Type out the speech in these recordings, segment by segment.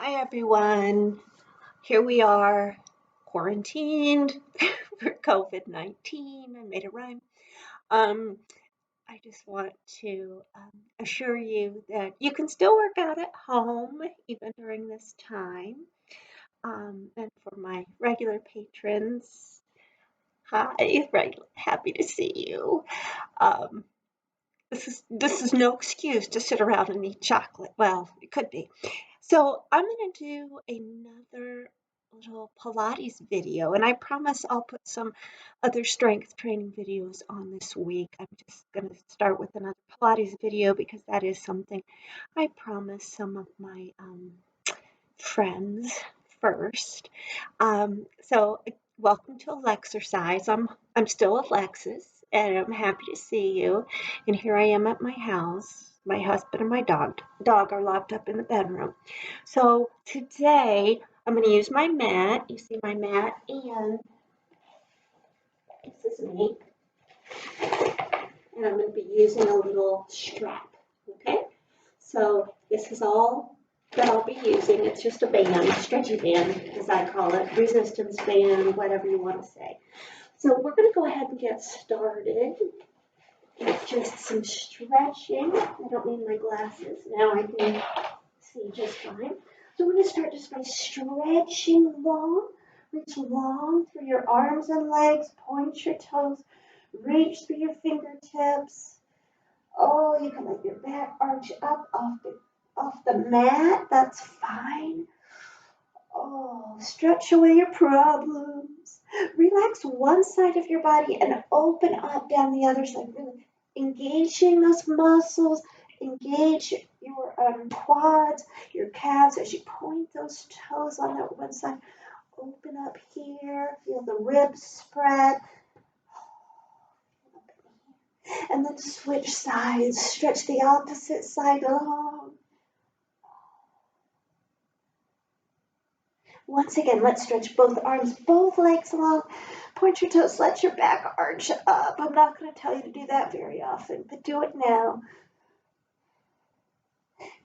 Hi everyone. Here we are, quarantined for COVID-19. I made a rhyme. Um, I just want to assure you that you can still work out at home even during this time. And for my regular patrons, hi, right, happy to see you. Um, this is no excuse to sit around and eat chocolate. Well, it could be. So I'm going to do another little Pilates video, and I promise I'll put some other strength training videos on this week. I'm just going to start with another Pilates video because that is something I promised some of my friends first. Welcome to Alexercise. I'm still Alexis, and I'm happy to see you. And here I am at my house. My husband and my dog are locked up in the bedroom. So today I'm going to use my mat. You see my mat, and this is me. And I'm going to be using a little strap. Okay. So this is all that I'll be using. It's just a band, stretchy band, as I call it, resistance band, whatever you want to say. So we're going to go ahead and get started with just some stretching. I don't need my glasses. Now I can see just fine. So we're going to start just by stretching long. Reach long through your arms and legs. Point your toes. Reach through your fingertips. Oh, you can let your back arch up off the mat. That's fine. Oh, stretch away your problems. Relax one side of your body and open up down the other side. Really engaging those muscles. Engage your quads, your calves as you point those toes on that one side. Open up here. Feel the ribs spread. And then switch sides. Stretch the opposite side long. Once again, let's stretch both arms, both legs long. Point your toes, let your back arch up. I'm not going to tell you to do that very often, but do it now.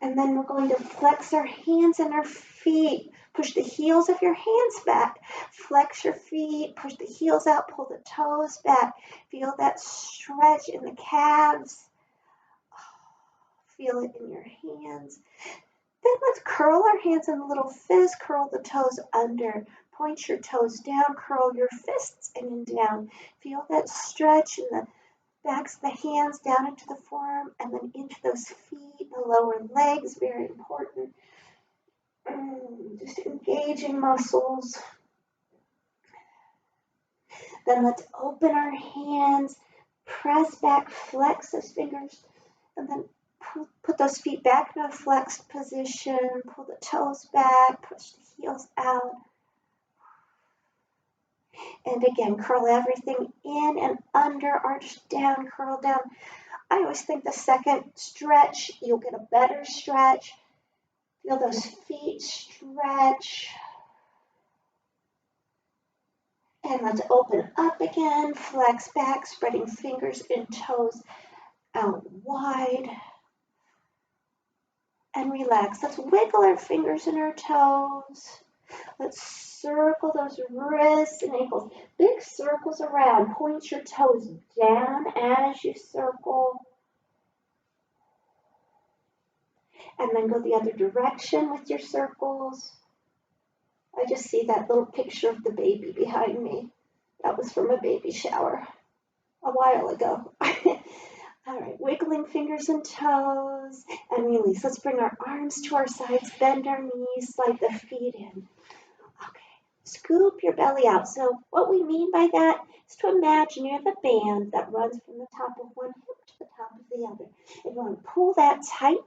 And then we're going to flex our hands and our feet. Push the heels of your hands back. Flex your feet, push the heels out, pull the toes back. Feel that stretch in the calves. Feel it in your hands. Then let's curl our hands in a little fist, curl the toes under, point your toes down, curl your fists in and down. Feel that stretch in the backs of the hands down into the forearm and then into those feet, the lower legs, very important. Just engaging muscles. Then let's open our hands, press back, flex those fingers, and then put those feet back in a flexed position, pull the toes back, push the heels out. And again, curl everything in and under, arch down, curl down. I always think the second stretch, you'll get a better stretch. Feel those feet stretch. And let's open up again, flex back, spreading fingers and toes out wide. And relax. Let's wiggle our fingers and our toes. Let's circle those wrists and ankles. Big circles around. Point your toes down as you circle. And then go the other direction with your circles. I just see that little picture of the baby behind me. That was from a baby shower a while ago. All right, wiggling fingers and toes and release. Let's bring our arms to our sides, bend our knees, slide the feet in. Okay, scoop your belly out. So what we mean by that is to imagine you have a band that runs from the top of one hip to the top of the other. And you want to pull that tight,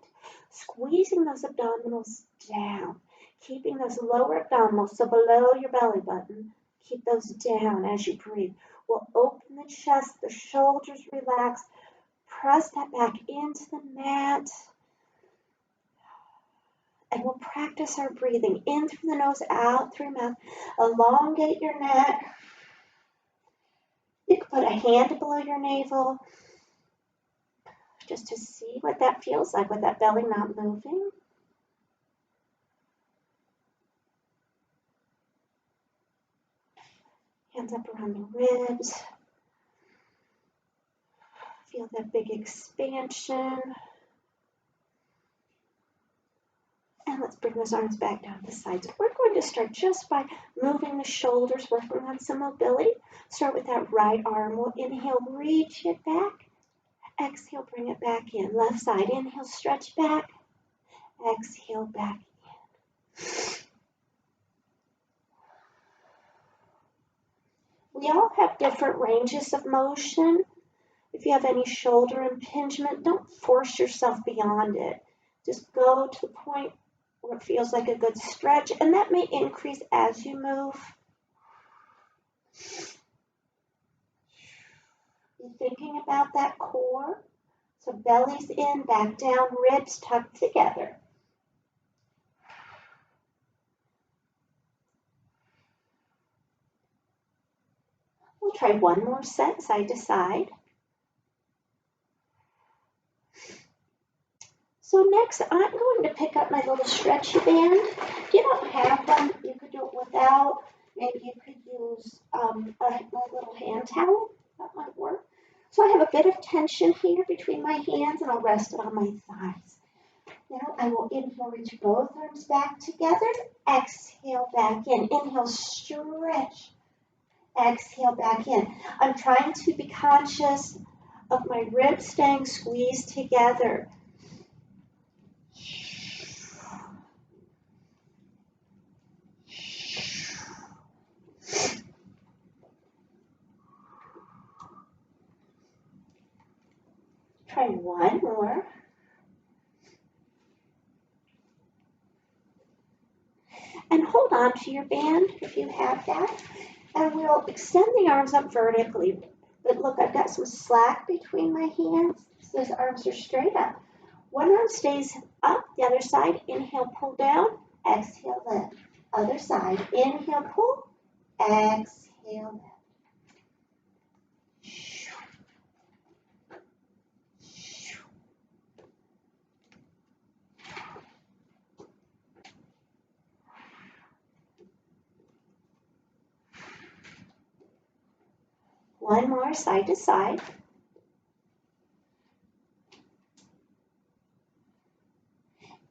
squeezing those abdominals down, keeping those lower abdominals, so below your belly button, keep those down as you breathe. We'll open the chest, the shoulders relax, press that back into the mat. And we'll practice our breathing in through the nose, out through your mouth. Elongate your neck. You can put a hand below your navel just to see what that feels like with that belly not moving. Hands up around the ribs. Feel that big expansion. And let's bring those arms back down the sides. We're going to start just by moving the shoulders, working on some mobility. Start with that right arm. We'll inhale, reach it back. Exhale, bring it back in. Left side, inhale, stretch back. Exhale, back in. We all have different ranges of motion. If you have any shoulder impingement, don't force yourself beyond it. Just go to the point where it feels like a good stretch, and that may increase as you move. Be thinking about that core. So belly's in, back down, ribs tucked together. We'll try one more set, side to side. So next, I'm going to pick up my little stretchy band. If you don't have one, you could do it without. Maybe you could use my little hand towel. That might work. So I have a bit of tension here between my hands, and I'll rest it on my thighs. Now I will inhale, reach both arms back together. Exhale, back in. Inhale, stretch. Exhale, back in. I'm trying to be conscious of my ribs staying squeezed together. Try one more. And hold on to your band if you have that. And we'll extend the arms up vertically. But look, I've got some slack between my hands, so those arms are straight up. One arm stays up, the other side. Inhale, pull down. Exhale, lift. Other side. Inhale, pull. Exhale, lift. One more, side to side.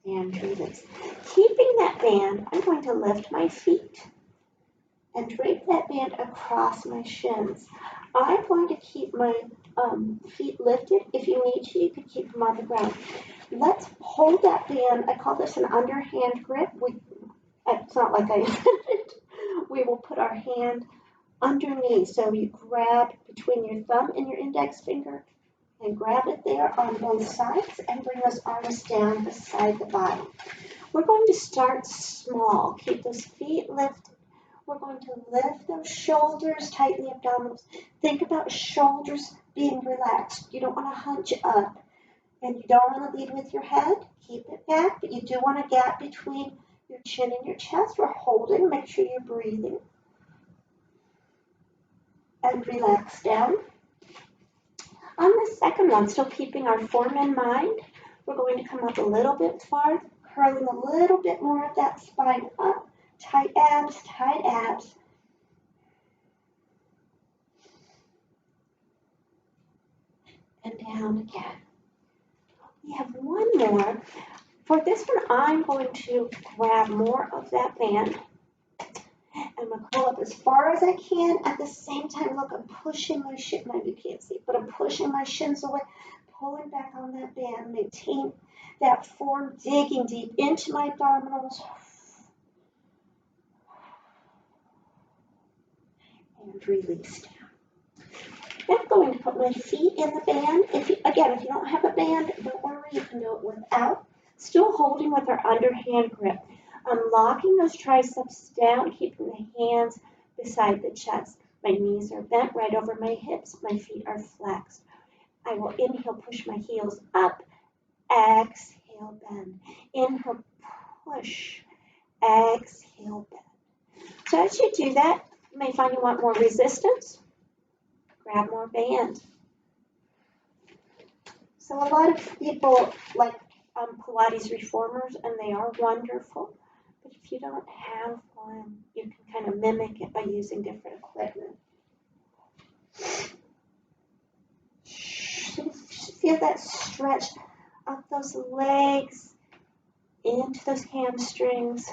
And release. Keeping that band, I'm going to lift my feet and drape that band across my shins. I'm going to keep my feet lifted. If you need to, you can keep them on the ground. Let's hold that band. I call this an underhand grip. It's not like I invented. We will put our hand underneath. So you grab between your thumb and your index finger and grab it there on both sides and bring those arms down beside the body. We're going to start small. Keep those feet lifted. We're going to lift those shoulders, tighten the abdominals. Think about shoulders being relaxed. You don't want to hunch up, and you don't want to lead with your head. Keep it back, but you do want a gap between your chin and your chest. We're holding. Make sure you're breathing. And relax down. On the second one, still keeping our form in mind, we're going to come up a little bit farther, curling a little bit more of that spine up. Tight abs, tight abs. And down again. We have one more. For this one, I'm going to grab more of that band. I'm going to pull up as far as I can. At the same time, look, I'm pushing my shin. You can't see, but I'm pushing my shins away, pulling back on that band. Maintain that form, digging deep into my abdominals. And release down. I'm going to put my feet in the band. If you don't have a band, don't worry, you can do it without. Still holding with our underhand grip. I'm locking those triceps down, keeping the hands beside the chest. My knees are bent right over my hips. My feet are flexed. I will inhale, push my heels up. Exhale, bend. Inhale, push. Exhale, bend. So as you do that, you may find you want more resistance. Grab more band. So a lot of people like Pilates reformers, and they are wonderful. But if you don't have one, you can kind of mimic it by using different equipment. feel that stretch up those legs, into those hamstrings.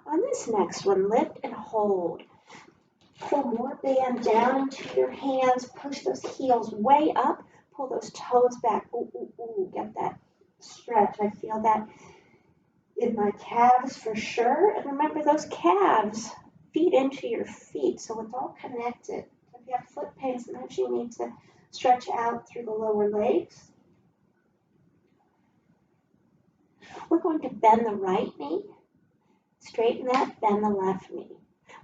On this next one, lift and hold. Pull more band down into your hands. Push those heels way up. Pull those toes back. Ooh, ooh, ooh. Get that stretch. I feel that in my calves for sure. And remember, those calves feed into your feet, so it's all connected. If you have foot pain, sometimes you need to stretch out through the lower legs. We're going to bend the right knee. Straighten that, bend the left knee.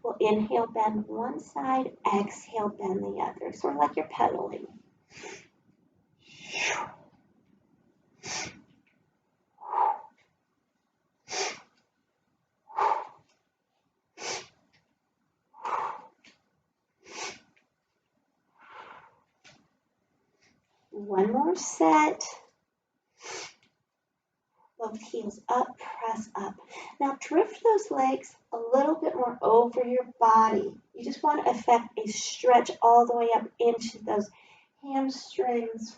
We'll inhale, bend one side, exhale, bend the other. Sort of like you're pedaling. One more set. Both heels up, press up. Now drift those legs a little bit more over your body. You just want to effect a stretch all the way up into those hamstrings.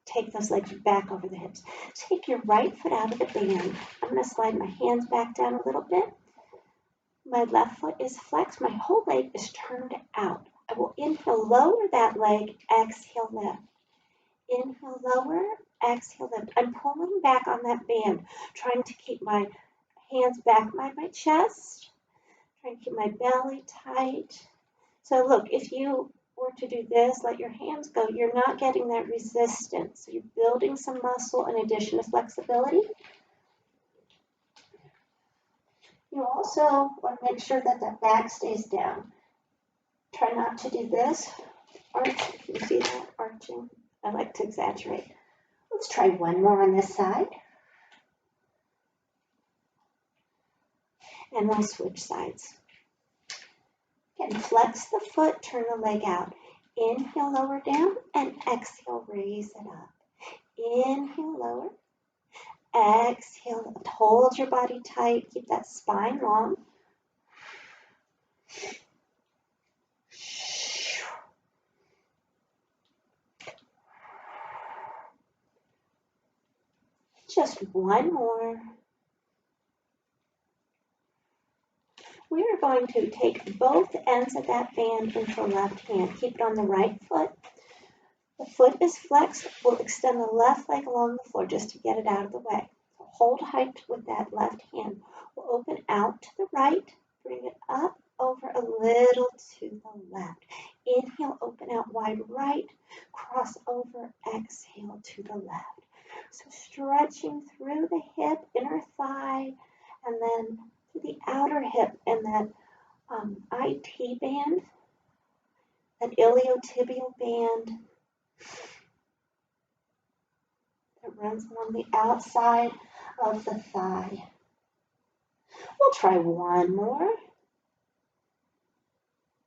Take those legs back over the hips. Take your right foot out of the band. I'm going to slide my hands back down a little bit. My left foot is flexed. My whole leg is turned out. I will inhale, lower that leg, exhale, lift. Inhale, lower, exhale, lift. I'm pulling back on that band, trying to keep my hands back by my chest, trying to keep my belly tight. So look, if you were to do this, let your hands go, you're not getting that resistance. So you're building some muscle in addition to flexibility. You also want to make sure that the back stays down. Try not to do this. Arch, can you see that arching? I like to exaggerate. Let's try one more on this side. And we'll switch sides. Again, flex the foot, turn the leg out. Inhale, lower down, and exhale, raise it up. Inhale, lower. Exhale, lift. Hold your body tight. Keep that spine long. Just one more. We are going to take both ends of that band into the left hand. Keep it on the right foot. The foot is flexed. We'll extend the left leg along the floor just to get it out of the way. So hold height with that left hand. We'll open out to the right. Bring it up over a little to the left. Inhale, open out wide right. Cross over, exhale to the left. So stretching through the hip, inner thigh, and then through the outer hip and that IT band, that iliotibial band that runs along the outside of the thigh. We'll try one more.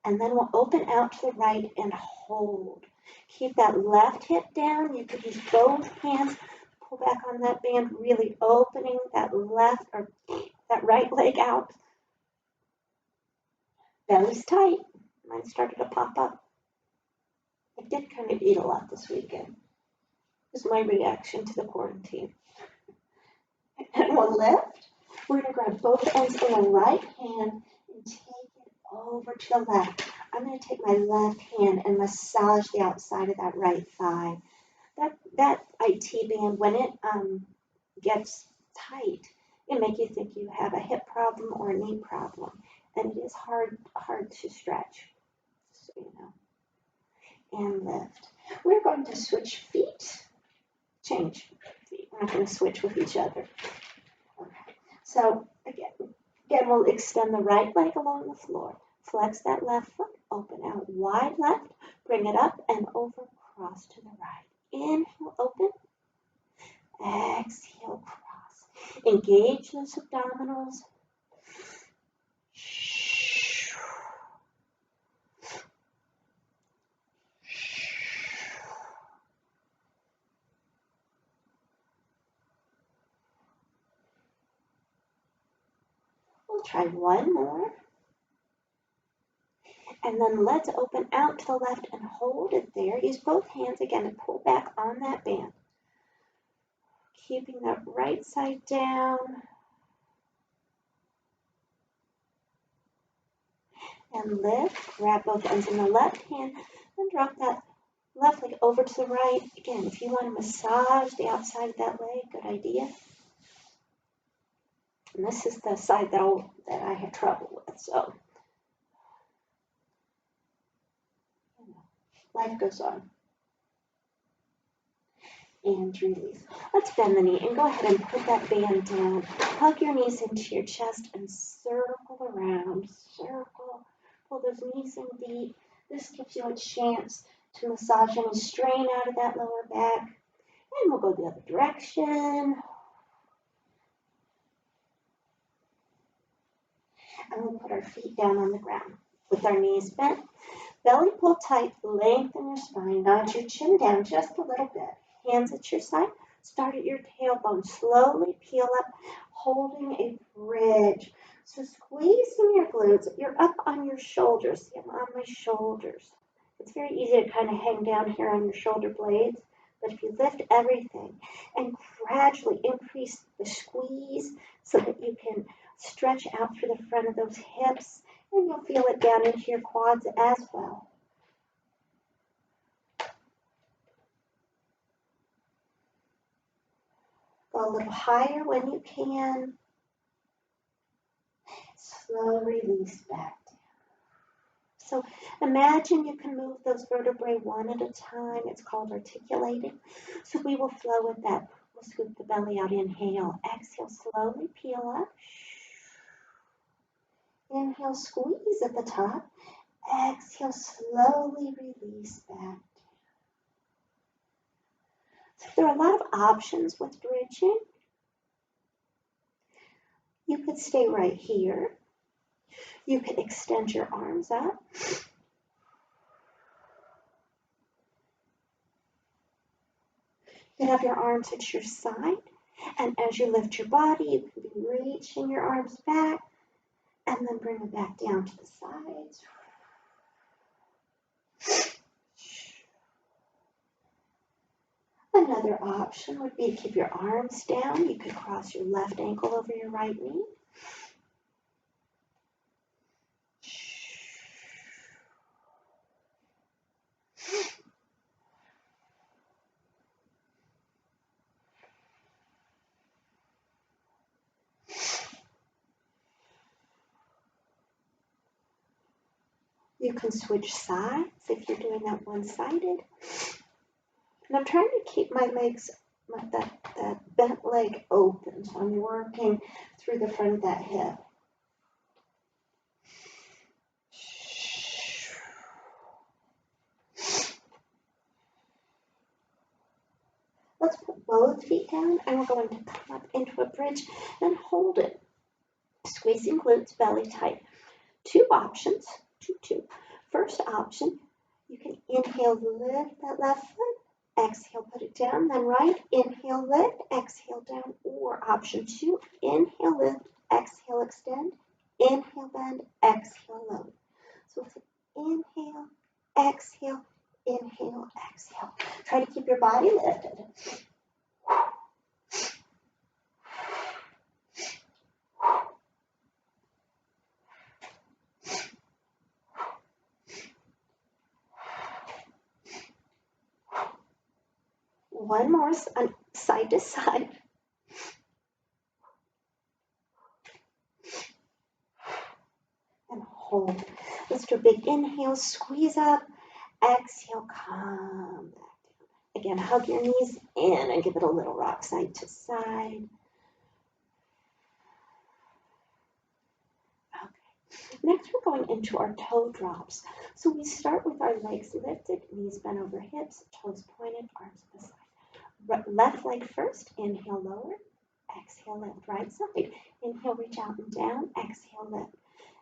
And then we'll open out to the right and hold. Keep that left hip down. You could use both hands. Pull back on that band, really opening that left or that right leg out. Belly's tight. Mine started to pop up. I did kind of eat a lot this weekend. It was my reaction to the quarantine. And we'll lift. We're going to grab both ends in the right hand and take it over to the left. I'm going to take my left hand and massage the outside of that right thigh. That IT band, when it gets tight, it makes you think you have a hip problem or a knee problem. And it is hard to stretch, so you know. And lift. We're going to switch feet. Change feet. We're not going to switch with each other. Okay. So again, we'll extend the right leg along the floor. Flex that left foot. Open out wide left. Bring it up and over. Cross to the right. Inhale, open. Exhale, cross. Engage those abdominals. We'll try one more. And then let's open out to the left and hold it there. Use both hands again to pull back on that band. Keeping that right side down. And lift. Grab both ends in the left hand and drop that left leg over to the right. Again, if you want to massage the outside of that leg, good idea. And this is the side that I have trouble with, so life goes on. And release. Let's bend the knee and go ahead and put that band down. Hug your knees into your chest and circle around. Circle. Pull those knees in deep. This gives you a chance to massage any strain out of that lower back. And we'll go the other direction. And we'll put our feet down on the ground with our knees bent. Belly pull tight, lengthen your spine. Nod your chin down just a little bit. Hands at your side. Start at your tailbone. Slowly peel up, holding a bridge. So squeezing your glutes. You're up on your shoulders. See, I'm on my shoulders. It's very easy to kind of hang down here on your shoulder blades. But if you lift everything and gradually increase the squeeze so that you can stretch out through the front of those hips, and you'll feel it down into your quads as well. Go a little higher when you can. Slow release back down. So imagine you can move those vertebrae one at a time. It's called articulating. So we will flow with that. We'll scoop the belly out. Inhale. Exhale. Slowly peel up. Inhale. Squeeze at the top. Exhale. Slowly release back. So there are a lot of options with bridging. You could stay right here. You could extend your arms up. You can have your arms at your side. And as you lift your body, you can be reaching your arms back and then bring them back down to the sides. Another option would be to keep your arms down. You could cross your left ankle over your right knee. You can switch sides if you're doing that one-sided. And I'm trying to keep my legs, that bent leg open. So I'm working through the front of that hip. Let's put both feet down and we're going to come up into a bridge and hold it. Squeezing glutes, belly tight. Two options. Two. First option, you can inhale, lift that left foot. Exhale, put it down, then right. Inhale, lift, exhale, down. Or option two, inhale, lift, exhale, extend. Inhale, bend, exhale, load. So it's inhale, exhale, inhale, exhale. Try to keep your body lifted. One more side to side. And hold. Let's do a big inhale, squeeze up. Exhale, come back down. Again, hug your knees in and give it a little rock side to side. Okay. Next, we're going into our toe drops. So we start with our legs lifted, knees bent over hips, toes pointed, arms to the side. Left leg first, inhale, lower, exhale, lift, right side. Inhale, reach out and down, exhale, lift.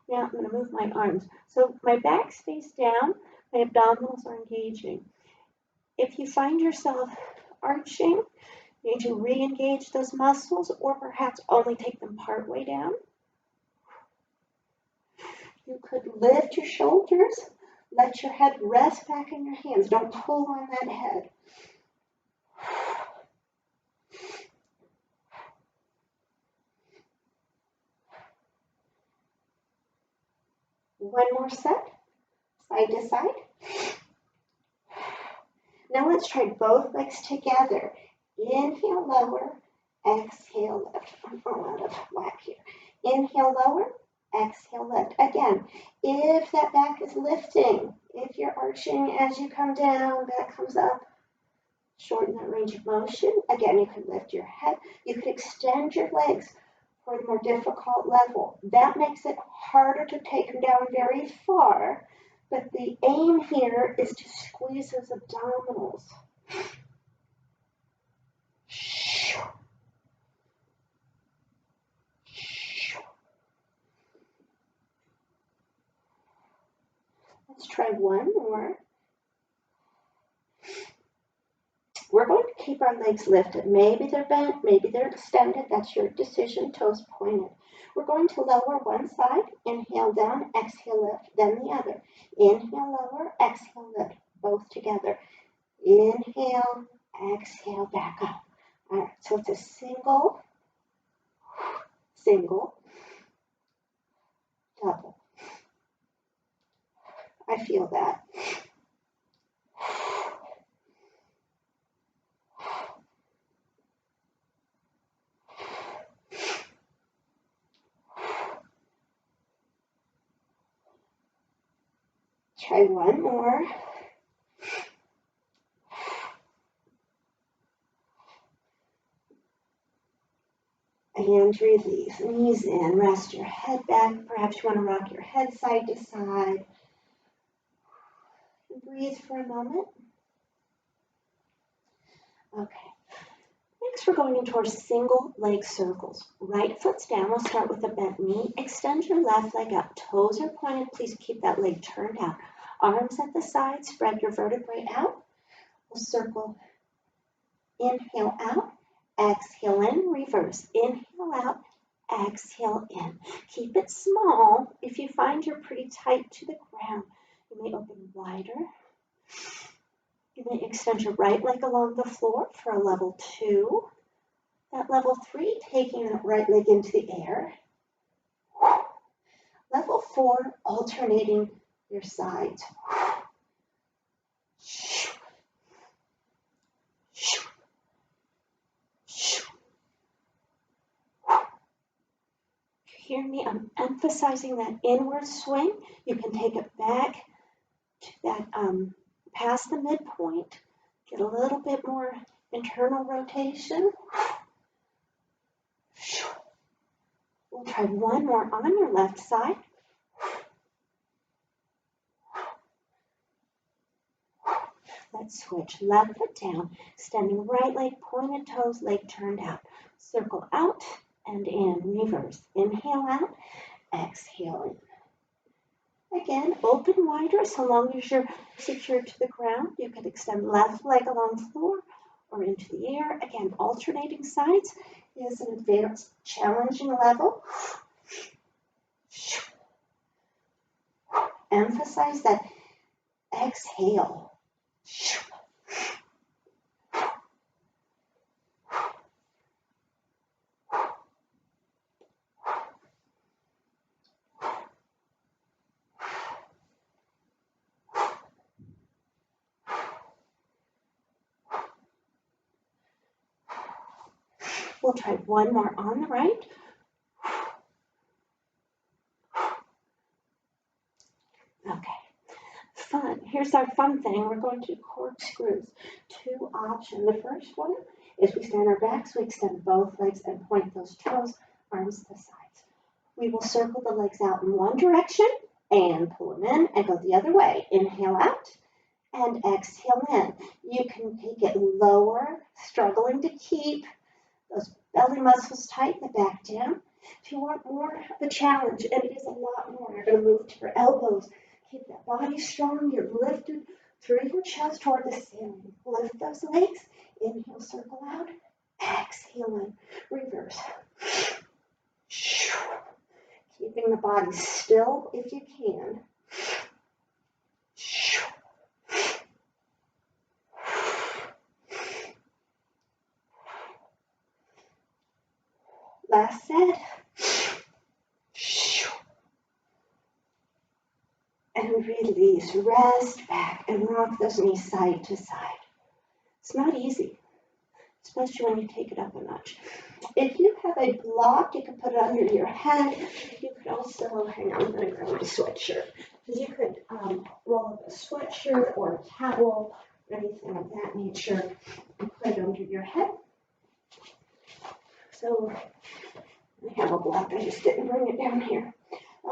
Now I'm going to move my arms. So my back stays down, my abdominals are engaging. If you find yourself arching, you need to re-engage those muscles or perhaps only take them part way down. You could lift your shoulders, let your head rest back in your hands. Don't pull on that head. One more set, side to side. Now let's try both legs together. Inhale, lower, exhale, lift. I'm out of whack here. Inhale, lower, exhale, lift. Again, if that back is lifting, if you're arching as you come down, back comes up, shorten that range of motion. Again, you can lift your head. You could extend your legs for the more difficult level. That makes it harder to take them down very far, but the aim here is to squeeze those abdominals. Let's try one more. We're going to keep our legs lifted. Maybe they're bent, maybe they're extended. That's your decision, toes pointed. We're going to lower one side, inhale down, exhale lift, then the other. Inhale, lower, exhale lift, both together. Inhale, exhale, back up. All right, so it's a single, double. I feel that. Try one more. And release. Knees in. Rest your head back. Perhaps you want to rock your head side to side. Breathe for a moment. Okay. Next, we're going into our single leg circles. Right foot's down. We'll start with a bent knee. Extend your left leg up. Toes are pointed. Please keep that leg turned out. Arms at the side. Spread your vertebrae out. We'll circle. Inhale out. Exhale in. Reverse. Inhale out. Exhale in. Keep it small. If you find you're pretty tight to the ground, you may open wider. You may extend your right leg along the floor for a level 2. At level 3, taking that right leg into the air. Level 4, alternating your sides. Hear me, I'm emphasizing that inward swing. You can take it back to that past the midpoint. Get a little bit more internal rotation. We'll try one more on your left side. Let's switch. Left foot down, extending right leg, pointed toes, leg turned out. Circle out and in, reverse. Inhale out, exhale in. Again, open wider so long as you're secured to the ground. You can extend left leg along the floor or into the air. Again, alternating sides is an advanced challenging level. Emphasize that exhale. We'll try one more on the right. Okay. Fun. Here's our fun thing. We're going to do corkscrews. 2 options. The first one is we stand our backs, we extend both legs and point those toes, arms to the sides. We will circle the legs out in one direction and pull them in and go the other way. Inhale out and exhale in. You can take it lower, struggling to keep those belly muscles tight, the back down. If you want more of a challenge, and it is a lot more, you're going to move to your elbows. Keep that body strong. You're lifted through your chest toward the ceiling. Lift those legs. Inhale, circle out. Exhale in. Reverse. Keeping the body still if you can. Last set. And release. Rest back and rock those knees side to side. It's not easy, especially when you take it up a notch. If you have a block, you can put it under your head. You could also, hang on, I'm going to grab my sweatshirt. Because you could roll up a sweatshirt or a towel or anything of that nature and put it under your head. So I have a block, I just didn't bring it down here.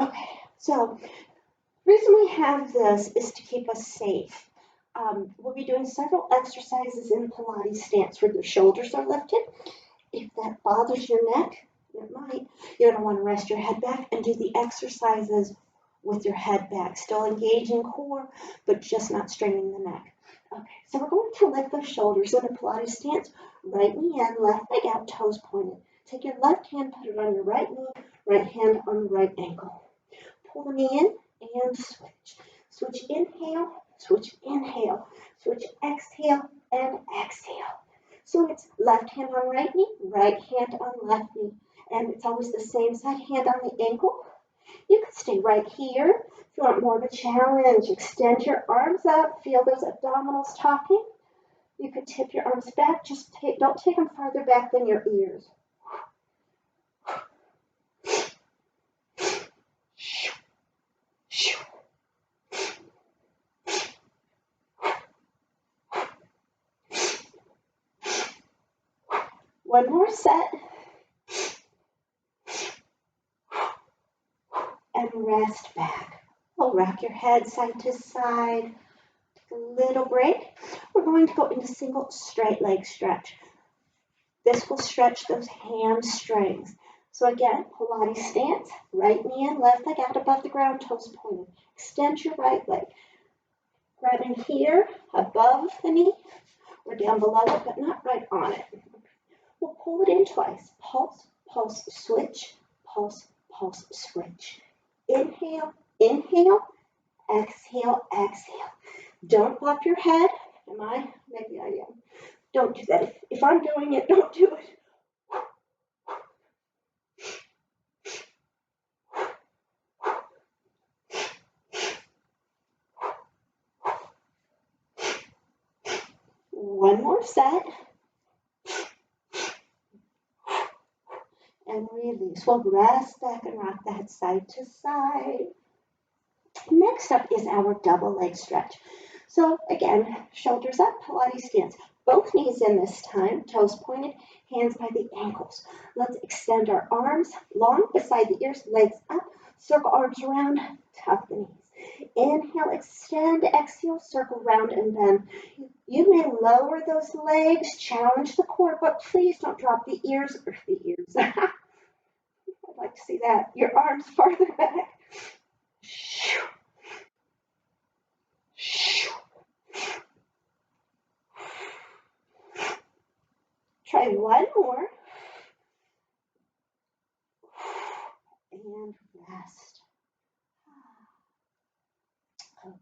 Okay, so the reason we have this is to keep us safe. We'll be doing several exercises in Pilates stance where the shoulders are lifted. If that bothers your neck, it might, you're going to want to rest your head back and do the exercises with your head back. Still engaging core, but just not straining the neck. Okay, so we're going to lift the shoulders in a Pilates stance. Right knee in, left leg out, toes pointed. Take your left hand, put it on your right knee, right hand on the right ankle. Pull the knee in and switch. Switch inhale, switch inhale, switch exhale and exhale. So it's left hand on right knee, right hand on left knee. And it's always the same side, hand on the ankle. You can stay right here. If you want more of a challenge, extend your arms up, feel those abdominals talking. You could tip your arms back, don't take them farther back than your ears. One more set. And rest back. We'll rock your head side to side. Take a little break. We're going to go into single straight leg stretch. This will stretch those hamstrings. So again, Pilates stance, right knee in, left leg out above the ground, toes pointed. Extend your right leg. Grabbing here, above the knee, or down below it, but not right on it. We'll pull it in twice. Pulse, pulse, switch, pulse, pulse, switch. Inhale, inhale, exhale, exhale. Don't pop your head. Am I? Maybe I am. Don't do that. If I'm doing it, don't do it. One more set. And release. We'll rest back and rock that side to side. Next up is our double leg stretch. So again, shoulders up, Pilates stance. Both knees in this time, toes pointed, hands by the ankles. Let's extend our arms long beside the ears, legs up, circle arms around, tuck the knees. Inhale, extend, exhale, circle round and bend. You may lower those legs, challenge the core, but please don't drop the ears. I'd like to see that. Your arms farther back. Try one more. And rest. Okay.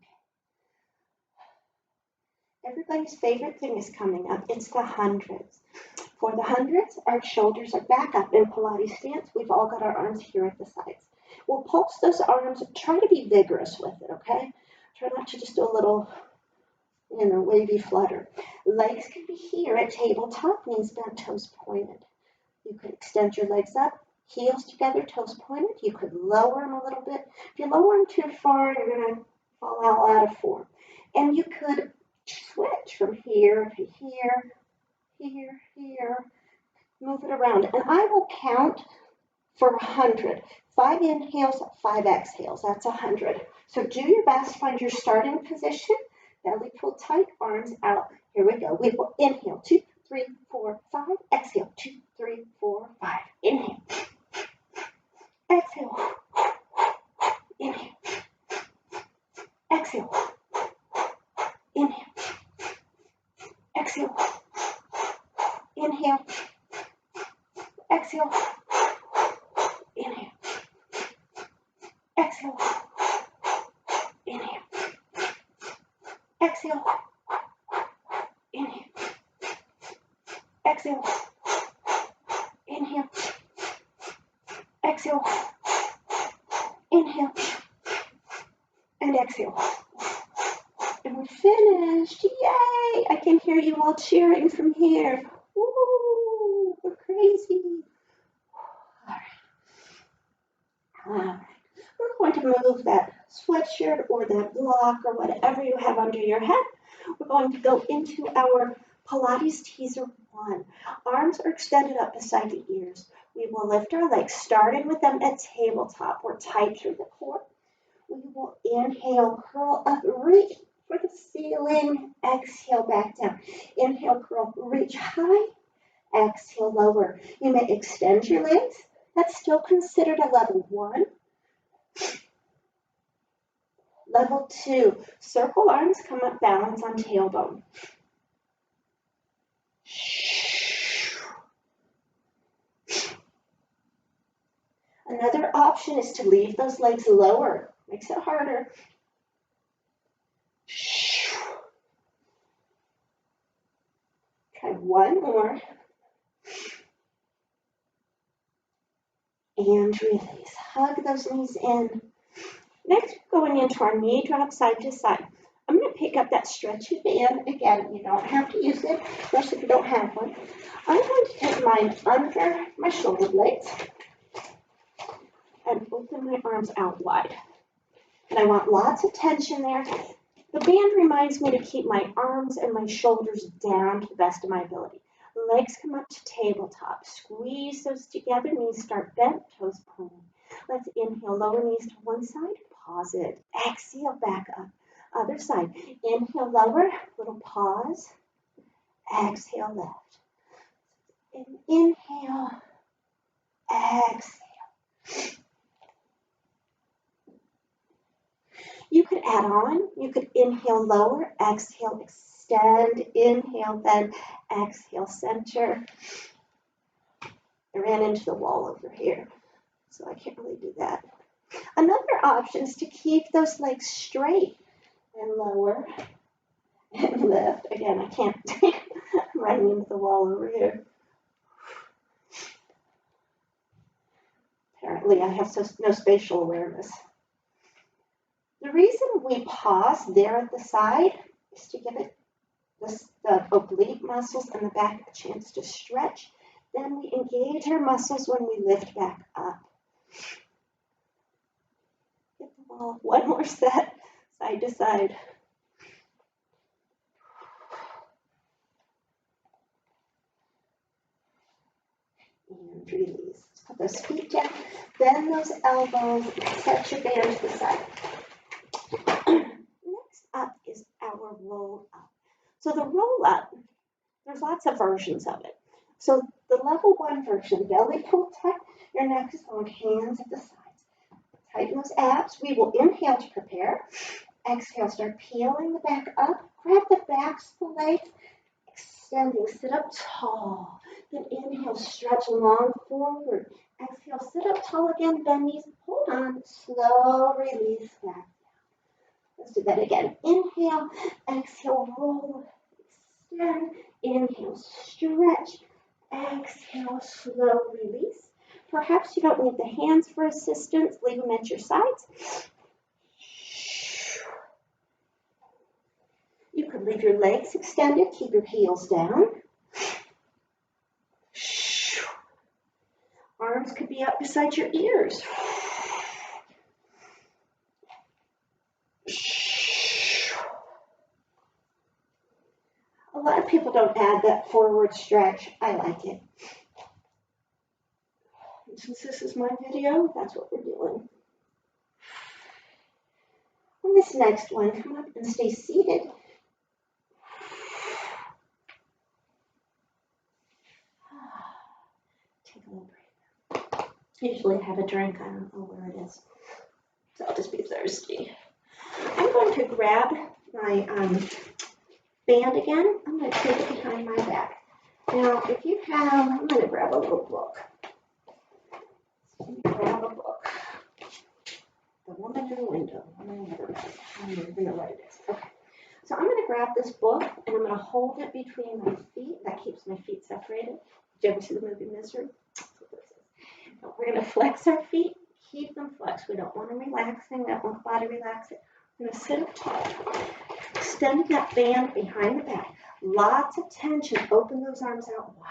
Everybody's favorite thing is coming up. It's the hundreds. For the hundreds, our shoulders are back up in Pilates stance. We've all got our arms here at the sides. We'll pulse those arms. Try to be vigorous with it, okay? Try not to just do a little, wavy flutter. Legs can be here at tabletop, knees bent, toes pointed. You could extend your legs up, heels together, toes pointed. You could lower them a little bit. If you lower them too far, you're going to fall out of form. And you could switch from here to here, here, move it around. And I will count for 100. 5 inhales, 5 exhales. That's 100. So do your best. Find your starting position. Belly pulled tight, arms out. Here we go. We will inhale. 2, 3, 4, 5. Exhale. 2, 3, 4, 5. Inhale. Exhale. Inhale. Exhale. Inhale. Exhale. Inhale. Exhale. Inhale. exhale, inhale, exhale, inhale, exhale, inhale, exhale, inhale, and exhale. And we're finished. Yay! I can hear you all cheering from here. Woo! We're crazy. All right. We're going to move that sweatshirt or that block or whatever you have under your head. We're going to go into our Pilates teaser 1. Arms are extended up beside the ears. We will lift our legs, starting with them at tabletop or tight through the core. We will inhale, curl up, reach for the ceiling. Exhale, back down. Inhale, curl, reach high. Exhale, lower. You may extend your legs. That's still considered a level 1. Level 2, circle arms, come up, balance on tailbone. Another option is to leave those legs lower. Makes it harder. Try one more. And release. Hug those knees in. Next, we're going into our knee drop side to side. I'm going to pick up that stretchy band. Again, you don't have to use it, especially if you don't have one. I'm going to take mine under my shoulder blades and open my arms out wide. And I want lots of tension there. The band reminds me to keep my arms and my shoulders down to the best of my ability. Legs come up to tabletop. Squeeze those together. Knees start bent, toes pointing. Let's inhale, lower knees to one side. Pause it. Exhale, back up. Other side. Inhale, lower. Little pause. Exhale, left. And inhale. Exhale. You could add on. You could inhale, lower. Exhale, extend. Inhale, then exhale, center. I ran into the wall over here, so I can't really do that. Another option is to keep those legs straight and lower and lift. Again, I can't. I'm running into the wall over here. Apparently, I have no spatial awareness. The reason we pause there at the side is to give it the oblique muscles in the back a chance to stretch. Then we engage our muscles when we lift back up. Hit the wall. One more set, side to side. And release. Let's put those feet down. Bend those elbows. Set your band to the side. Next up is our roll up. So the roll up, there's lots of versions of it. So the level 1 version, belly pull tuck, your neck is on, hands at the sides. Tighten those abs. We will inhale to prepare. Exhale, start peeling the back up. Grab the backs of the legs, extending, sit up tall. Then inhale, stretch long forward. Exhale, sit up tall again, bend knees, hold on, slow release back down. Let's do that again. Inhale, exhale, roll, extend, inhale, stretch, exhale, slow release. Perhaps you don't need the hands for assistance, leave them at your sides. You could leave your legs extended, keep your heels down. Arms could be up beside your ears. A lot of people don't add that forward stretch. I like it. And since this is my video, that's what we're doing. On this next one, come up and stay seated. Take a little break. Usually I have a drink. I don't know where it is. So I'll just be thirsty. I'm going to grab my band again. I'm going to take it behind my back. Now, if you have, I'm going to grab a little book. Grab a book. The one woman in the window. I don't even know what it is. Okay. So I'm going to grab this book and I'm going to hold it between my feet. That keeps my feet separated. Did you ever see the movie Misery? We're going to flex our feet. Keep them flexed. We don't want them relaxing. We don't want the body relaxing. We're going to sit up tall. Extend that band behind the back. Lots of tension. Open those arms out wide.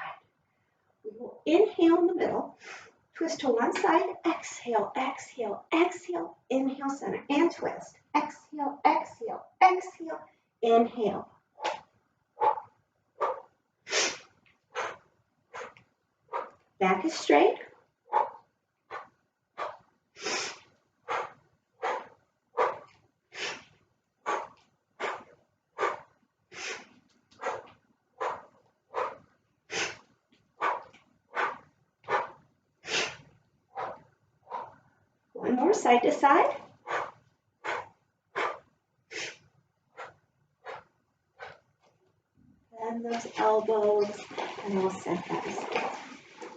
We will inhale in the middle. Twist to one side. Exhale, exhale, exhale. Inhale, center, and twist. Exhale, exhale, exhale. Inhale. Back is straight. One more, side to side. Bend those elbows, and we'll set that aside.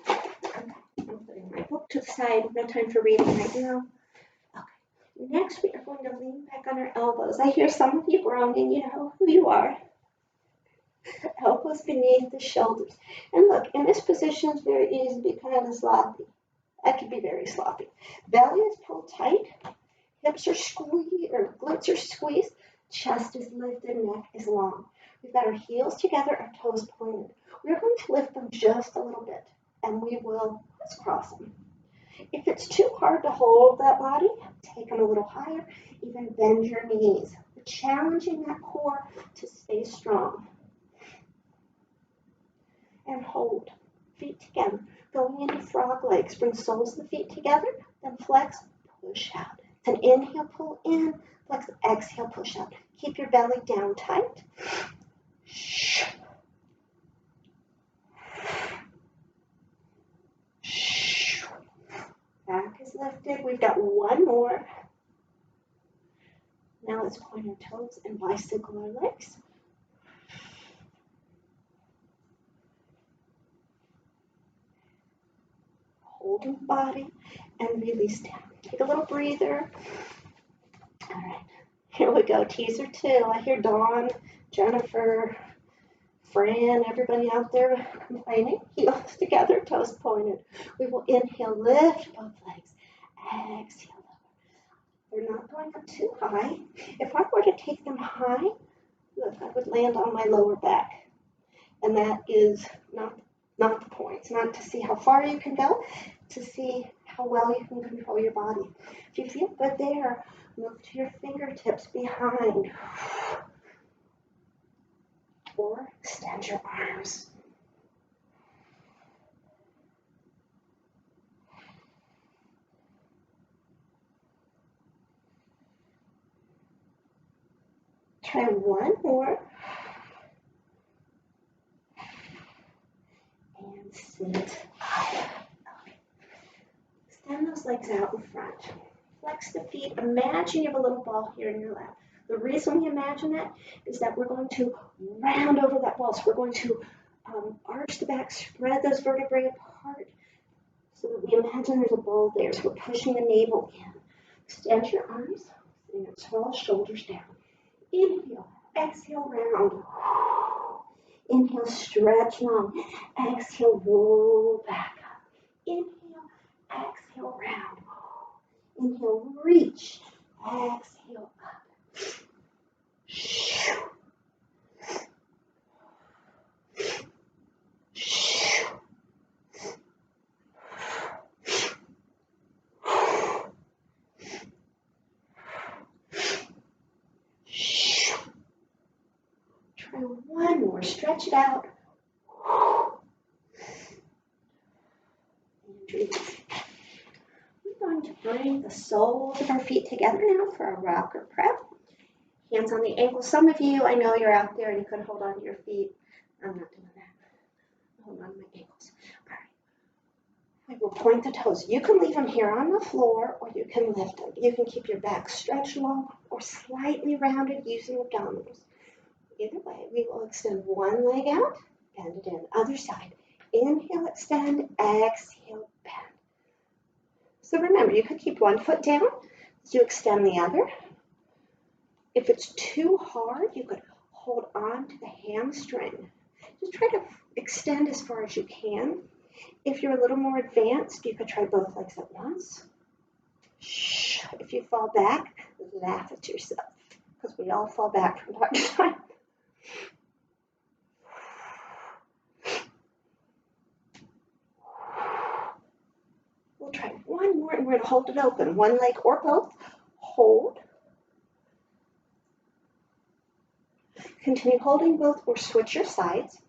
Okay, I'm putting my book to the side. No time for reading right now. Okay, next we are going to lean back on our elbows. I hear some of you groaning. You know who you are. Elbows beneath the shoulders. And look, in this position, it's very easy to be kind of sloppy. That could be very sloppy. Belly is pulled tight. Hips are squeezed, or glutes are squeezed. Chest is lifted, neck is long. We've got our heels together, our toes pointed. We're going to lift them just a little bit, and we will crisscross them. If it's too hard to hold that body, take them a little higher. Even bend your knees. We're challenging that core to stay strong. And hold. Feet together. Going into frog legs. Bring soles of the feet together. Then flex, push out. It's an inhale, pull in. Flex, exhale, push out. Keep your belly down tight. Back is lifted. We've got one more. Now let's point our toes and bicycle our legs. Holding the body and release down. Take a little breather. All right, here we go. Teaser 2. I hear Dawn, Jennifer, Fran, everybody out there complaining. Heels together, toes pointed. We will inhale, lift both legs. Exhale. They're not going up too high. If I were to take them high, look, I would land on my lower back. And that is not the point. It's not to see how far you can go, to see how well you can control your body. If you feel good there, move to your fingertips behind. Or extend your arms. Try one more. And sit up. Extend those legs out in front. Flex the feet. Imagine you have a little ball here in your lap. The reason we imagine that is that we're going to round over that ball. So we're going to arch the back, spread those vertebrae apart so that we imagine there's a ball there. So we're pushing the navel in. Extend your arms, sitting up tall, shoulders down. Inhale, exhale, round. Inhale, stretch long. Exhale, roll back up. Inhale, exhale, round. Inhale, reach. Exhale, up. Try one more. Stretch it out. And release. We're going to bring the soles of our feet together now for a rocker prep. Hands on the ankles. Some of you, I know you're out there and you can hold on to your feet. I'm not doing that. Hold on to my ankles. All right. I will point the toes. You can leave them here on the floor or you can lift them. You can keep your back stretched long or slightly rounded using abdominals. Either way, we will extend one leg out, bend it in. Other side. Inhale, extend. Exhale, bend. So remember, you could keep one foot down. As you extend the other, if it's too hard, you could hold on to the hamstring. Just try to extend as far as you can. If you're a little more advanced, you could try both legs at once. Shh. If you fall back, laugh at yourself, because we all fall back from time to time. We'll try one more, and we're going to hold it open. One leg or both. Hold. Continue holding both or switch your sides.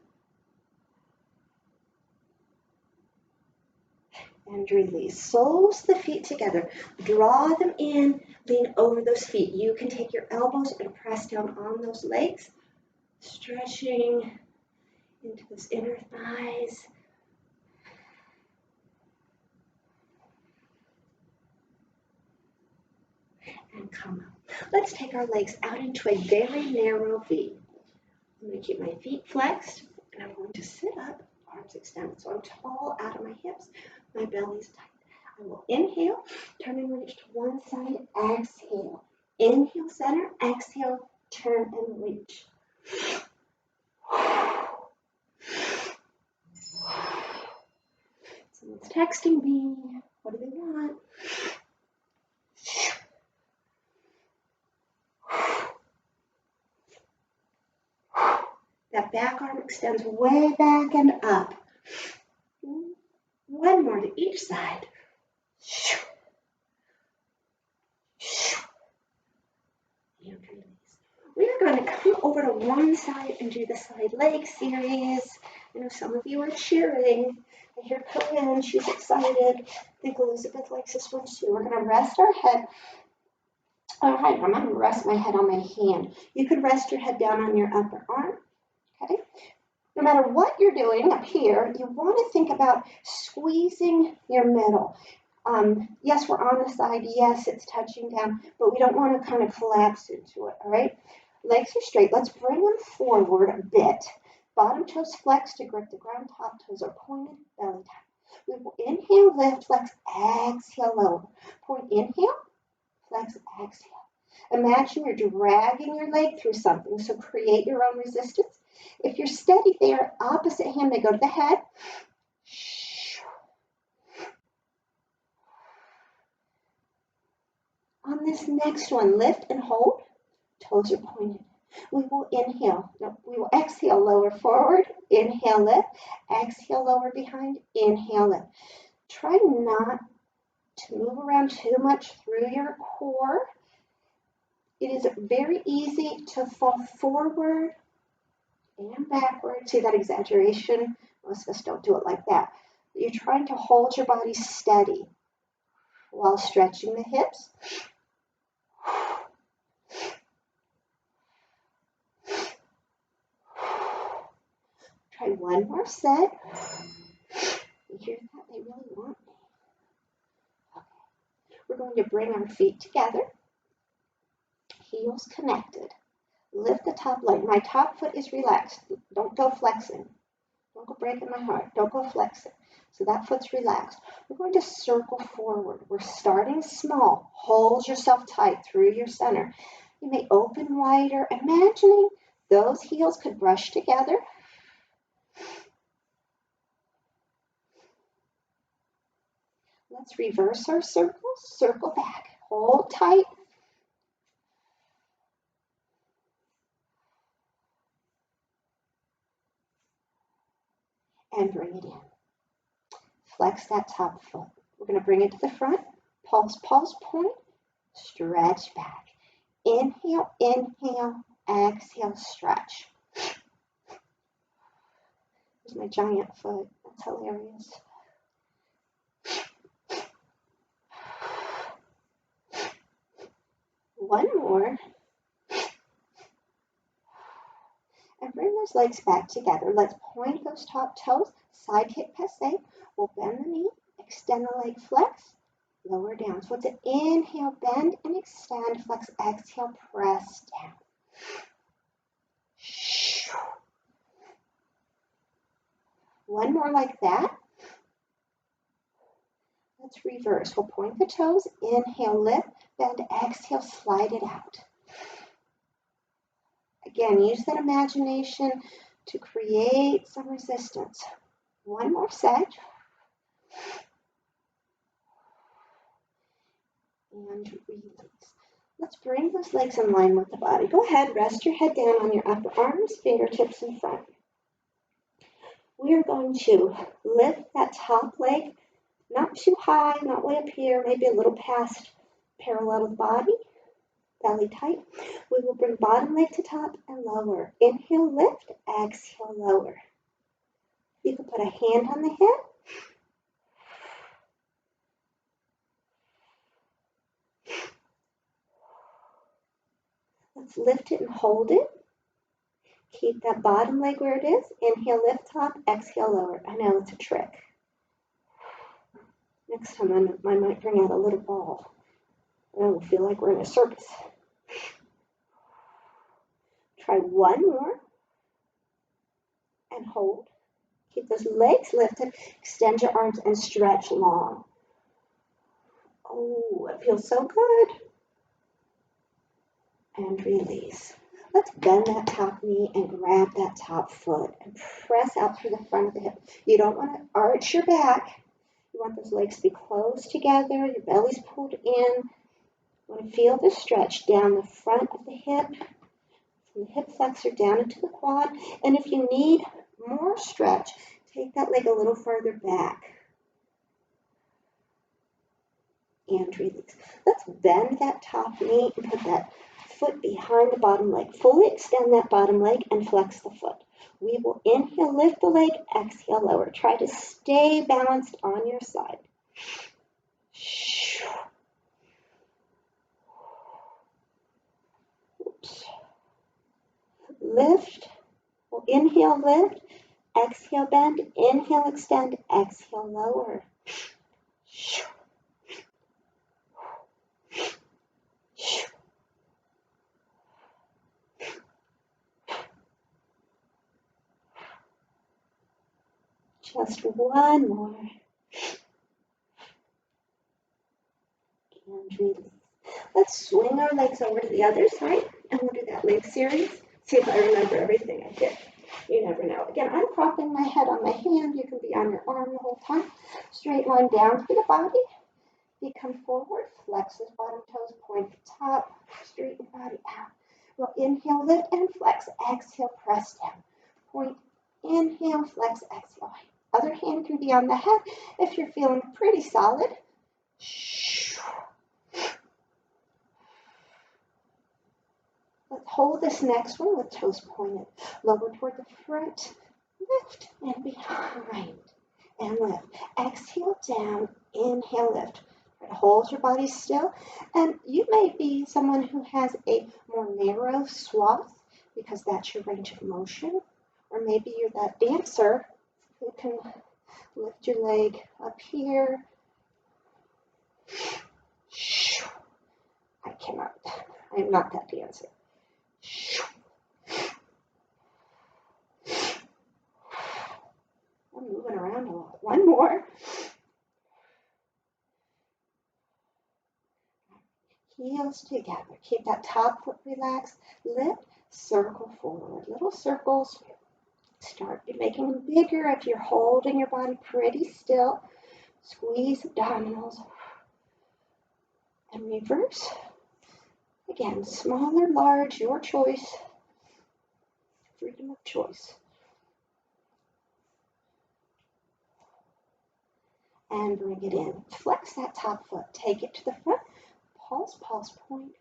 And release. Soles the feet together. Draw them in, lean over those feet. You can take your elbows and press down on those legs, stretching into those inner thighs. And come up. Let's take our legs out into a very narrow V. I'm going to keep my feet flexed, and I'm going to sit up, arms extended. So I'm tall out of my hips, my belly's tight. I will inhale, turn and reach to one side, exhale. Inhale, center, exhale, turn and reach. Someone's texting me. What do they want? That back arm extends way back and up. One more to each side. And release. We are going to come over to one side and do the side leg series. I know some of you are cheering. I hear Corinne, she's excited. I think Elizabeth likes this one too. We're going to rest our head. All right, I'm going to rest my head on my hand. You could rest your head down on your upper arm. Okay. No matter what you're doing up here, you want to think about squeezing your middle. Yes, we're on the side. Yes, it's touching down, but we don't want to kind of collapse into it, all right? Legs are straight. Let's bring them forward a bit. Bottom toes flex to grip the ground. Top toes are pointed, belly tight. We will inhale, lift, flex, exhale, lower. Point, inhale, flex, exhale. Imagine you're dragging your leg through something, so create your own resistance. If you're steady there, opposite hand may go to the head. On this next one, lift and hold. Toes are pointed. We will inhale. No, we will exhale, lower forward. Inhale, lift. Exhale, lower behind. Inhale, lift. Try not to move around too much through your core. It is very easy to fall forward and backward. See that exaggeration? Most of us don't do it like that. You're trying to hold your body steady while stretching the hips. Try one more set. You hear that? They really want me. Okay. We're going to bring our feet together. Heels connected. Lift the top leg. My top foot is relaxed. Don't go flexing. Don't go breaking my heart. Don't go flexing. So that foot's relaxed. We're going to circle forward. We're starting small. Hold yourself tight through your center. You may open wider, imagining those heels could brush together. Let's reverse our circles. Circle back. Hold tight. And bring it in. Flex that top foot. We're going to bring it to the front. Pulse, pulse, point. Stretch back. Inhale, inhale, exhale, stretch. There's my giant foot. That's hilarious. One more. And bring those legs back together. Let's point those top toes. Side kick passe. We'll bend the knee. Extend the leg, flex. Lower down. So it's an inhale, bend and extend. Flex, exhale, press down. One more like that. Let's reverse. We'll point the toes, inhale, lift, bend, exhale, slide it out. Again, use that imagination to create some resistance. One more set. And release. Let's bring those legs in line with the body. Go ahead, rest your head down on your upper arms, fingertips in front. We are going to lift that top leg, not too high, not way up here, maybe a little past parallel to the body, belly tight. We will bring bottom leg to top and lower. Inhale, lift, exhale, lower. You can put a hand on the hip. Let's lift it and hold it. Keep that bottom leg where it is. Inhale, lift top, exhale, lower. I know it's a trick. Next time I might bring out a little ball. And we'll feel like we're in a circus. Try one more. And hold. Keep those legs lifted. Extend your arms and stretch long. Oh, it feels so good. And release. Let's bend that top knee and grab that top foot and press out through the front of the hip. You don't want to arch your back. You want those legs to be close together. Your belly's pulled in. You want to feel the stretch down the front of the hip, from the hip flexor down into the quad. And if you need more stretch, take that leg a little further back. And release. Let's bend that top knee and put that foot behind the bottom leg. Fully extend that bottom leg and flex the foot. We will inhale, lift the leg, exhale, lower. Try to stay balanced on your side. Oops. Lift. We'll inhale, lift. Exhale, bend. Inhale, extend. Exhale, lower. Just one more. And release. Let's swing our legs over to the other side, and we'll do that leg series. See if I remember everything I did. You never know. Again, I'm propping my head on my hand. You can be on your arm the whole time. Straight line down through the body. Feet come forward. Flex those bottom toes. Point the top. Straighten the body out. We'll inhale, lift, and flex. Exhale, press down. Point, inhale, flex, exhale. Other hand can be on the head if you're feeling pretty solid. Let's hold this next one with toes pointed. Lower toward the front. Lift and behind. And lift. Exhale down. Inhale, lift. Try to hold your body still. And you may be someone who has a more narrow swath because that's your range of motion. Or maybe you're that dancer who can lift your leg up here. I cannot. I'm not that dancer. I'm moving around a lot. One more. Heels together. Keep that top foot relaxed. Lift, circle forward. Little circles. Start making them bigger if you're holding your body pretty still. Squeeze abdominals. And reverse. Again, smaller, large, your choice. Freedom of choice. And bring it in. Flex that top foot. Take it to the front. Pulse, pulse, point.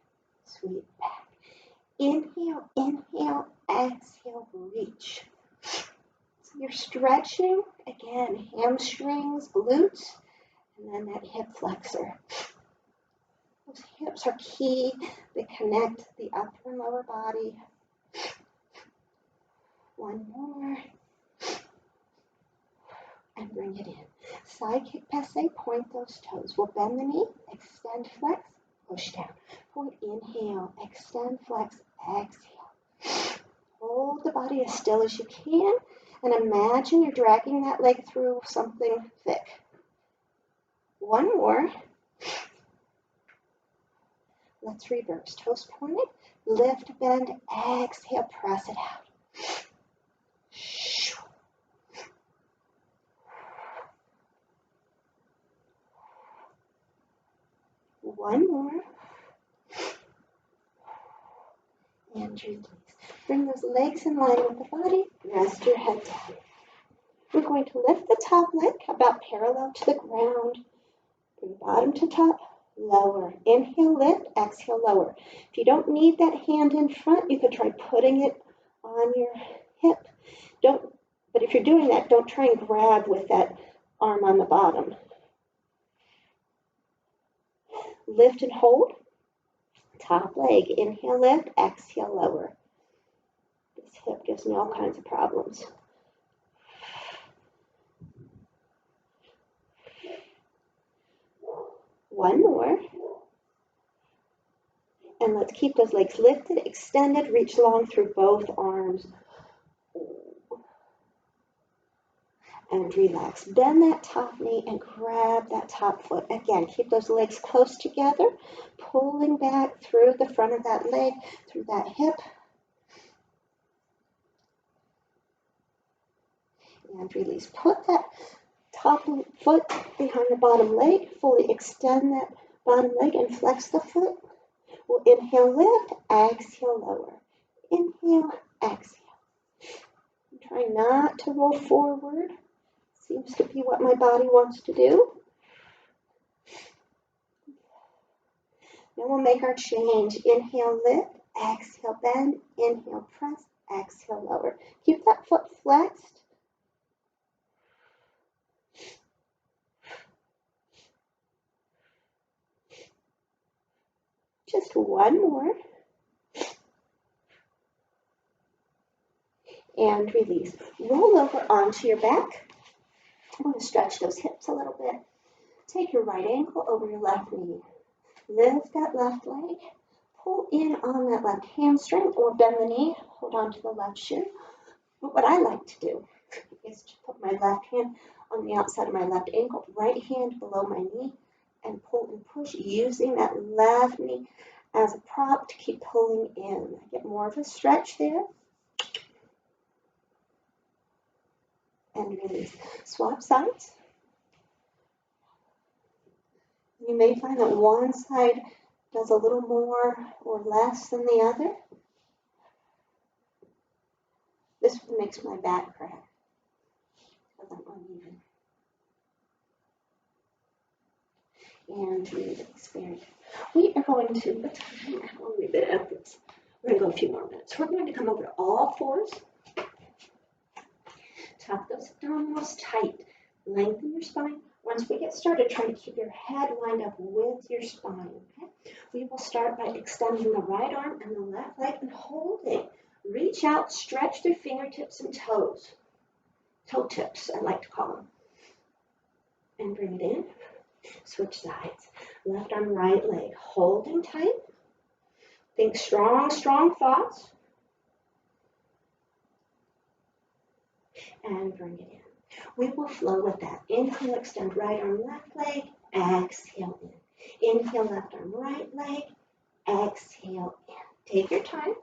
Sweep back. Inhale, inhale, exhale, reach. So you're stretching, again, hamstrings, glutes, and then that hip flexor. Those hips are key. They connect the upper and lower body. One more. And bring it in. Side kick passe, point those toes. We'll bend the knee, extend, flex, push down. Point, inhale, extend, flex, exhale. Hold the body as still as you can, and imagine you're dragging that leg through something thick. One more. Let's reverse. Toes pointed. Lift, bend, exhale, press it out. One more. And release. Bring those legs in line with the body. Rest your head down. We're going to lift the top leg about parallel to the ground. Bring bottom to top. Lower. Inhale, lift. Exhale, lower. If you don't need that hand in front, you could try putting it on your hip. But if you're doing that, don't try and grab with that arm on the bottom. Lift and hold. Top leg. Inhale, lift. Exhale, lower. This hip gives me all kinds of problems. One more. And let's keep those legs lifted, extended, reach long through both arms. And relax. Bend that top knee and grab that top foot. Again, keep those legs close together, pulling back through the front of that leg, through that hip. And release. Put that top foot behind the bottom leg. Fully extend that bottom leg and flex the foot. We'll inhale, lift, exhale, lower. Inhale, exhale. Try not to roll forward. Seems to be what my body wants to do. Then we'll make our change. Inhale, lift, exhale, bend, inhale, press, exhale, lower. Keep that foot flexed. Just one more. And release. Roll over onto your back. I'm going to stretch those hips a little bit. Take your right ankle over your left knee. Lift that left leg. Pull in on that left hamstring or bend the knee. Hold on to the left shin. But what I like to do is to put my left hand on the outside of my left ankle, right hand below my knee, and pull and push using that left knee as a prop to keep pulling in. I get more of a stretch there. And release. Swap sides. You may find that one side does a little more or less than the other. This makes my back crack because I'm uneven. And release. Very good. We are going to, what time? How long have we been at this? We're going to go a few more minutes. We're going to come over to all fours. Tuck those abdominals tight. Lengthen your spine. Once we get started, try to keep your head lined up with your spine. Okay? We will start by extending the right arm and the left leg and holding. Reach out, stretch through fingertips and toes. Toe tips, I like to call them. And bring it in. Switch sides. Left arm, right leg. Holding tight. Think strong, strong thoughts. And bring it in. We will flow with that. Inhale, extend right arm, left leg. Exhale in. Inhale, left arm, right leg. Exhale in. Take your time.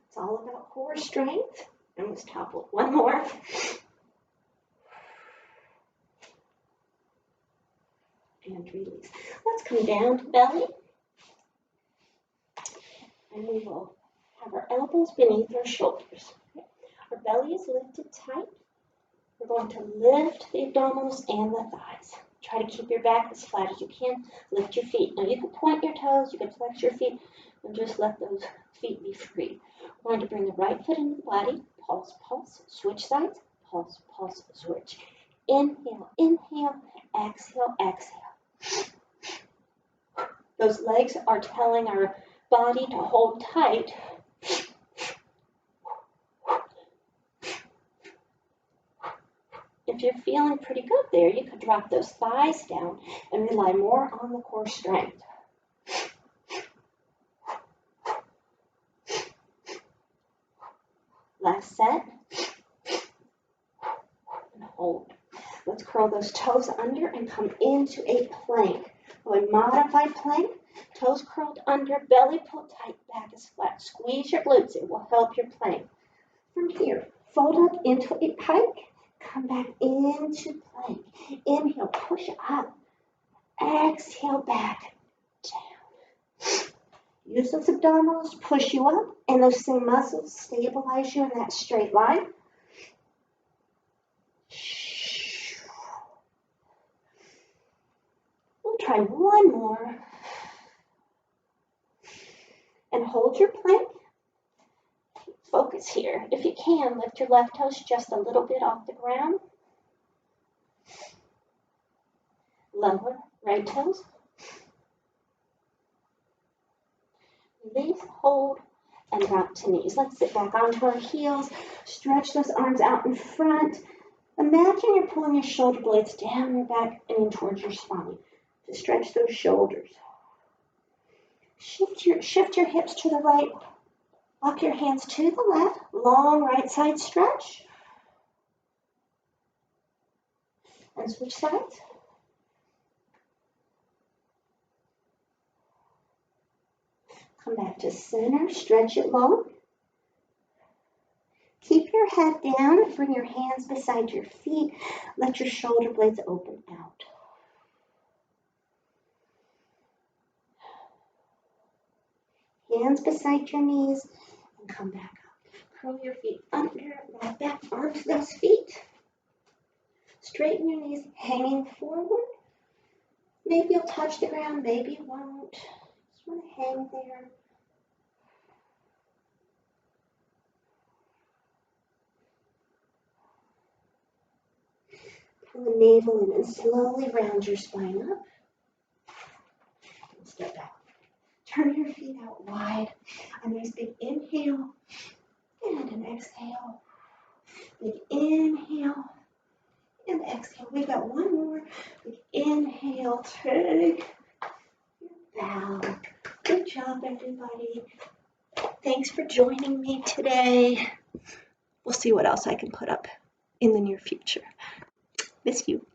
It's all about core strength. I almost toppled. One more. And release. Let's come down to belly. And we will have our elbows beneath our shoulders. Okay. Our belly is lifted tight. We're going to lift the abdominals and the thighs. Try to keep your back as flat as you can. Lift your feet. Now you can point your toes, you can flex your feet, and just let those feet be free. We're going to bring the right foot into the body. Pulse, pulse, switch sides. Pulse, pulse, switch. Inhale, inhale, exhale, exhale. Those legs are telling our body to hold tight. If you're feeling pretty good there, you could drop those thighs down and rely more on the core strength. Last set. And hold. Let's curl those toes under and come into a plank. A modified plank. Toes curled under, belly pulled tight, back is flat. Squeeze your glutes. It will help your plank. From here, fold up into a pike. Come back into plank. Inhale, push up. Exhale, back down. Use those abdominals to push you up, and those same muscles stabilize you in that straight line. We'll try one more. And hold your plank. Focus here. If you can, lift your left toes just a little bit off the ground. Lower right toes. Release, hold, and drop to knees. Let's sit back onto our heels. Stretch those arms out in front. Imagine you're pulling your shoulder blades down your back and in towards your spine to stretch those shoulders. Shift your hips to the right. Walk your hands to the left. Long right side stretch. And switch sides. Come back to center. Stretch it long. Keep your head down. Bring your hands beside your feet. Let your shoulder blades open out. Hands beside your knees and come back up. Curl your feet under, roll back onto those feet. Straighten your knees, hanging forward. Maybe you'll touch the ground, maybe you won't. Just want to hang there. Pull the navel in and slowly round your spine up. And step back. Turn your feet out wide. A nice big inhale and an exhale. Big inhale and exhale. We got one more. Big inhale. Take your bow. Good job, everybody. Thanks for joining me today. We'll see what else I can put up in the near future. Miss you.